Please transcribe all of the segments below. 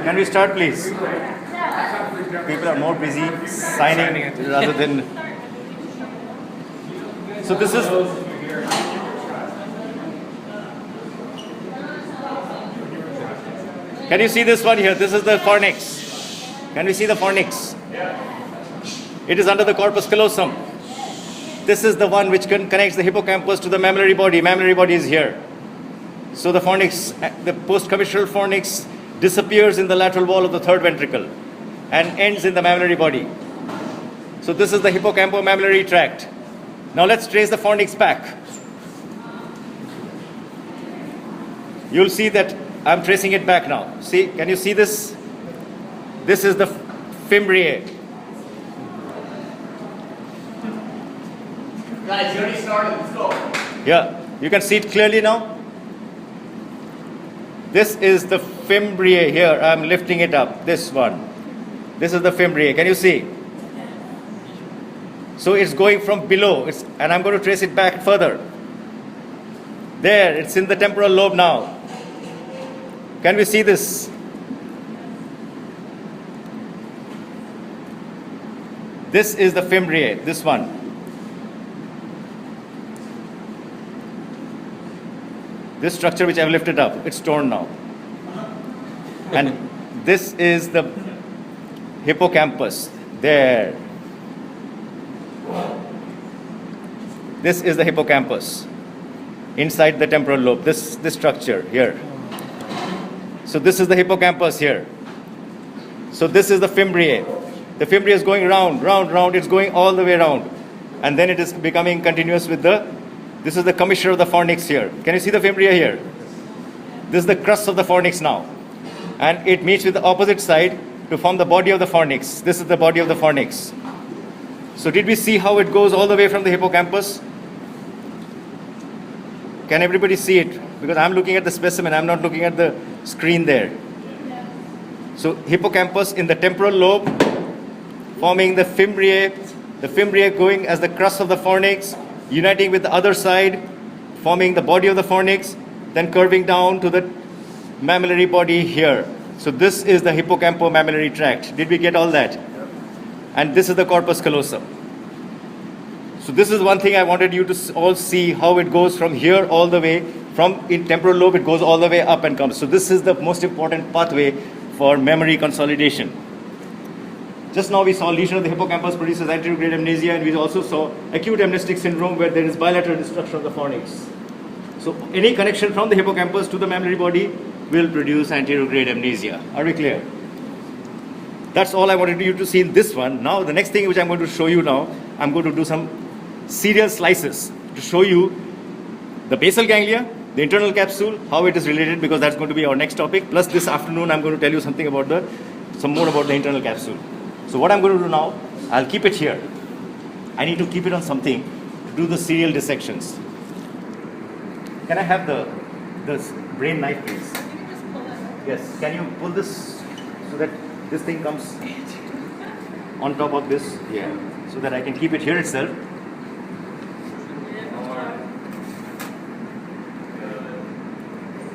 Can we start, please? People are more busy signing rather than. So this is. Can you see this one here? This is the fornix. Can we see the fornix? It is under the corpus callosum. This is the one which connects the hippocampus to the mammillary body. Mammillary body is here. So the fornix, the postcommissural fornix disappears in the lateral wall of the third ventricle and ends in the mammillary body. So this is the hippocampo-mammillary tract. Now let's trace the fornix back. You'll see that I'm tracing it back now. See, can you see this? This is the fimbriae. Guys, you already started. Let's go. Yeah, you can see it clearly now. This is the fimbriae here. I'm lifting it up. This one. This is the fimbriae. Can you see? So it's going from below, and I'm going to trace it back further. There, it's in the temporal lobe now. Can we see this? This is the fimbriae, this one. This structure which I've lifted up, it's torn now. And this is the hippocampus. There. This is the hippocampus inside the temporal lobe, this structure here. So this is the hippocampus here. So this is the fimbriae. The fimbriae is going round, it's going all the way around. And then it is becoming continuous with this is the commissure of the fornix here. Can you see the fimbriae here? This is the crust of the fornix now. And it meets with the opposite side to form the body of the fornix. This is the body of the fornix. So did we see how it goes all the way from the hippocampus? Can everybody see it? Because I'm looking at the specimen, I'm not looking at the screen there. So hippocampus in the temporal lobe, forming the fimbriae going as the crust of the fornix, uniting with the other side, forming the body of the fornix, then curving down to the mammillary body here. So this is the hippocampo-mammillary tract. Did we get all that? And this is the corpus callosum. So this is one thing I wanted you to all see, how it goes from here all the way, from in temporal lobe it goes all the way up and comes. So this is the most important pathway for memory consolidation. Just now we saw lesion of the hippocampus produces anterograde amnesia, and we also saw acute amnestic syndrome where there is bilateral destruction of the fornix. So any connection from the hippocampus to the mammillary body will produce anterograde amnesia. Are we clear? That's all I wanted you to see in this one. Now the next thing which I'm going to show you now, I'm going to do some serial slices to show you the basal ganglia, the internal capsule, how it is related, because that's going to be our next topic. Plus this afternoon I'm going to tell you something about some more about the internal capsule. So what I'm going to do now, I'll keep it here. I need to keep it on something to do the serial dissections. Can I have the brain knife, please? Yes. Can you pull this so that this thing comes on top of this? Yeah. So that I can keep it here itself.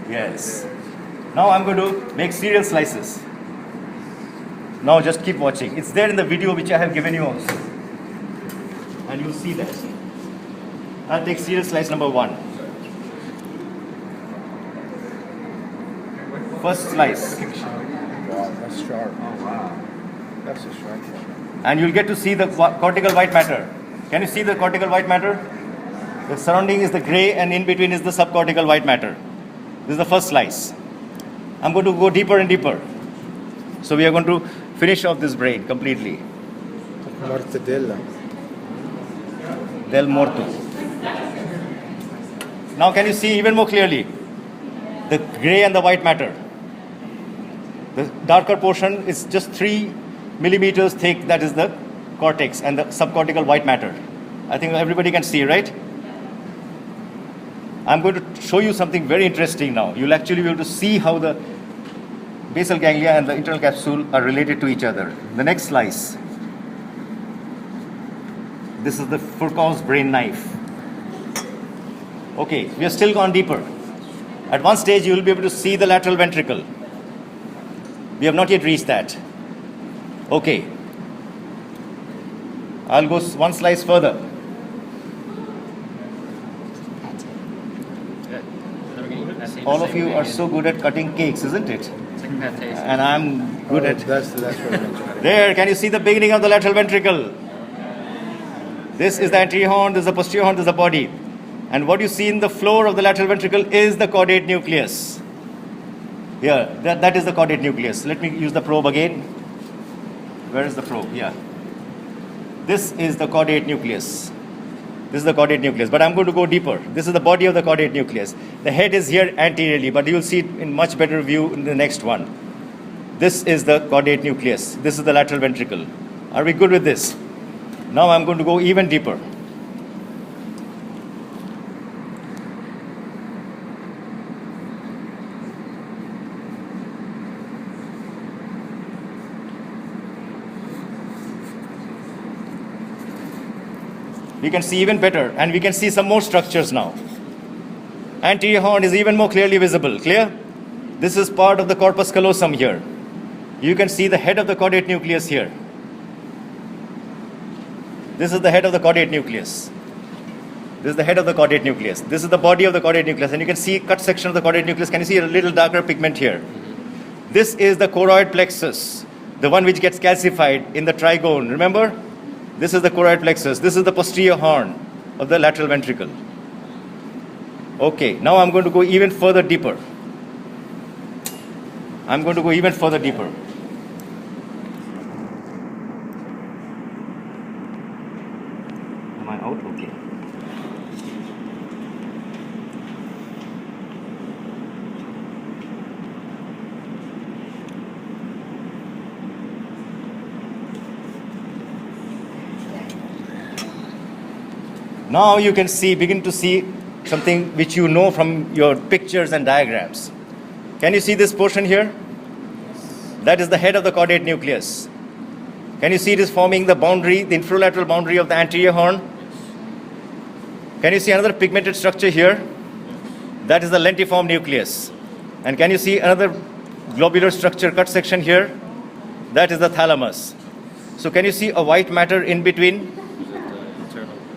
Yes. Now I'm going to make serial slices. Now just keep watching. It's there in the video which I have given you also. And you'll see that. I'll take serial slice number 1. First slice. Wow, that's sharp. Oh, wow. That's a sharp one. And you'll get to see the cortical white matter. Can you see the cortical white matter? The surrounding is the gray and in between is the subcortical white matter. This is the first slice. I'm going to go deeper and deeper. So we are going to finish off this brain completely. Mortadella. Del morto. Now can you see even more clearly the gray and the white matter? The darker portion is just 3 millimeters thick, that is the cortex, and the subcortical white matter. I think everybody can see, right? I'm going to show you something very interesting now. You'll actually be able to see how the basal ganglia and the internal capsule are related to each other. The next slice. This is the Foucault's brain knife. Okay, we have still gone deeper. At one stage, you will be able to see the lateral ventricle. We have not yet reached that. Okay. I'll go one slice further. All of you are so good at cutting cakes, isn't it? And I'm good at... That's what I mentioned. There, can you see the beginning of the lateral ventricle? This is the anterior horn, this is the posterior horn, this is the body. And what you see in the floor of the lateral ventricle is the caudate nucleus. Here, that is the caudate nucleus. Let me use the probe again. Where is the probe? Yeah. This is the caudate nucleus. This is the caudate nucleus, but I'm going to go deeper. This is the body of the caudate nucleus. The head is here anteriorly, but you'll see it in much better view in the next one. This is the caudate nucleus. This is the lateral ventricle. Are we good with this? Now I'm going to go even deeper. We can see even better, and we can see some more structures now. Anterior horn is even more clearly visible. Clear? This is part of the corpus callosum here. You can see the head of the caudate nucleus here. This is the head of the caudate nucleus. This is the head of the caudate nucleus. This is the body of the caudate nucleus, and you can see cut section of the caudate nucleus. Can you see a little darker pigment here? This is the choroid plexus, the one which gets calcified in the trigone. Remember? This is the choroid plexus. This is the posterior horn of the lateral ventricle. Okay, now I'm going to go even further deeper. I'm going to go even further deeper. Am I out? Okay. Now you can see, begin to see something which you know from your pictures and diagrams. Can you see this portion here? That is the head of the caudate nucleus. Can you see it is forming the boundary, the infralateral boundary of the anterior horn? Can you see another pigmented structure here? That is the lentiform nucleus. And can you see another globular structure cut section here? That is the thalamus. So can you see a white matter in between?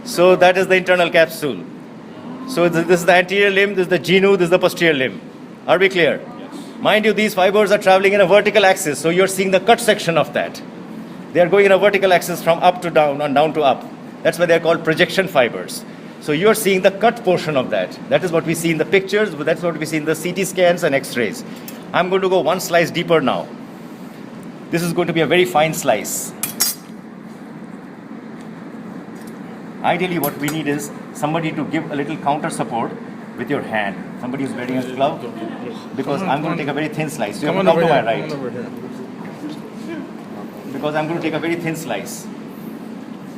So that is the internal capsule. So this is the anterior limb, this is the genu, this is the posterior limb. Are we clear? Yes. Mind you, these fibers are traveling in a vertical axis, so you're seeing the cut section of that. They are going in a vertical axis from up to down and down to up. That's why they're called projection fibers. So you're seeing the cut portion of that. That is what we see in the pictures, but that's what we see in the CT scans and X-rays. I'm going to go one slice deeper now. This is going to be a very fine slice. Ideally, what we need is somebody to give a little counter support with your hand. Somebody who's wearing a glove, because I'm going to take a very thin slice. So you have to come to my right. Because I'm going to take a very thin slice.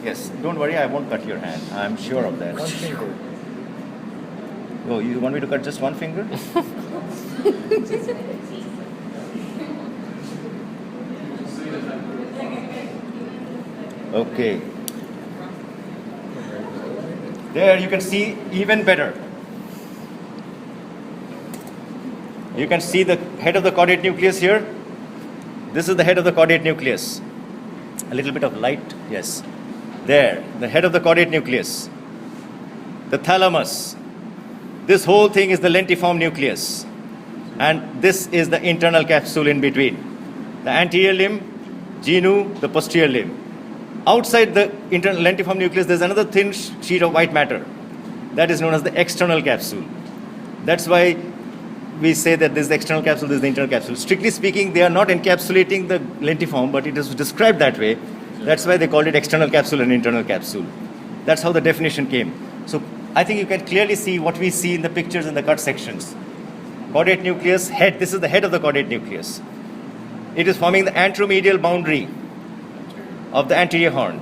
Yes, don't worry, I won't cut your hand. I'm sure of that. One finger. Oh, you want me to cut just one finger? Okay. There you can see even better. You can see the head of the caudate nucleus here. This is the head of the caudate nucleus. A little bit of light, yes. There, the head of the caudate nucleus. The thalamus. This whole thing is the lentiform nucleus. And this is the internal capsule in between. The anterior limb, genu, the posterior limb. Outside the internal lentiform nucleus, there's another thin sheet of white matter. That is known as the external capsule. That's why we say that this is the external capsule, this is the internal capsule. Strictly speaking, they are not encapsulating the lentiform, but it is described that way. That's why they called it external capsule and internal capsule. That's how the definition came. So I think you can clearly see what we see in the pictures in the cut sections. Caudate nucleus, head. This is the head of the caudate nucleus. It is forming the anteromedial boundary of the anterior horn.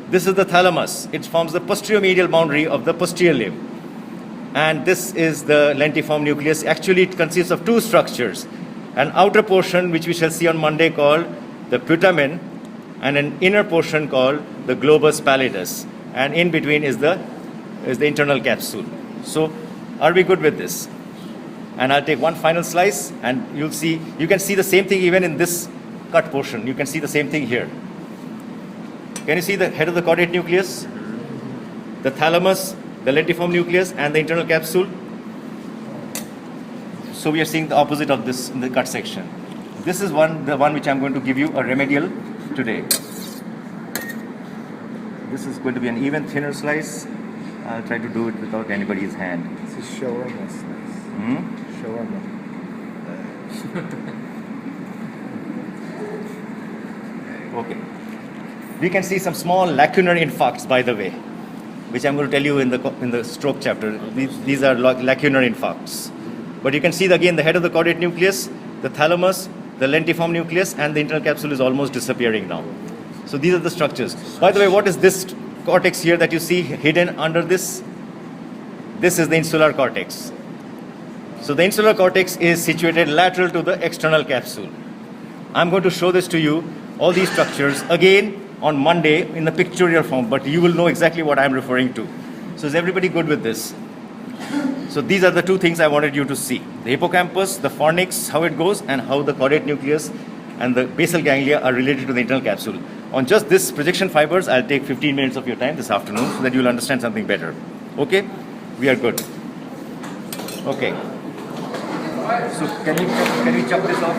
This is the thalamus. It forms the posterior medial boundary of the posterior limb. And this is the lentiform nucleus. Actually, it consists of two structures. An outer portion, which we shall see on Monday, called the putamen, and an inner portion called the globus pallidus. And in between is the internal capsule. So, are we good with this? And I'll take one final slice, and you can see the same thing even in this cut portion. You can see the same thing here. Can you see the head of the caudate nucleus, the thalamus, the lentiform nucleus, and the internal capsule? So we are seeing the opposite of this in the cut section. This is the one which I'm going to give you a remedial today. This is going to be an even thinner slice. I'll try to do it without anybody's hand. This is shawarma slice. Shawarma. Okay. We can see some small lacunar infarcts, by the way, which I'm going to tell you in the stroke chapter. These are lacunar infarcts. But you can see again the head of the caudate nucleus, the thalamus, the lentiform nucleus, and the internal capsule is almost disappearing now. So these are the structures. By the way, what is this cortex here that you see hidden under this? This is the insular cortex. So the insular cortex is situated lateral to the external capsule. I'm going to show this to you, all these structures, again on Monday in the pictorial form, but you will know exactly what I'm referring to. So is everybody good with this? So these are the two things I wanted you to see. The hippocampus, the fornix, how it goes, and how the caudate nucleus and the basal ganglia are related to the internal capsule. On just this projection fibers, I'll take 15 minutes of your time this afternoon so that you'll understand something better. Okay? We are good. Okay. So can we chop this off?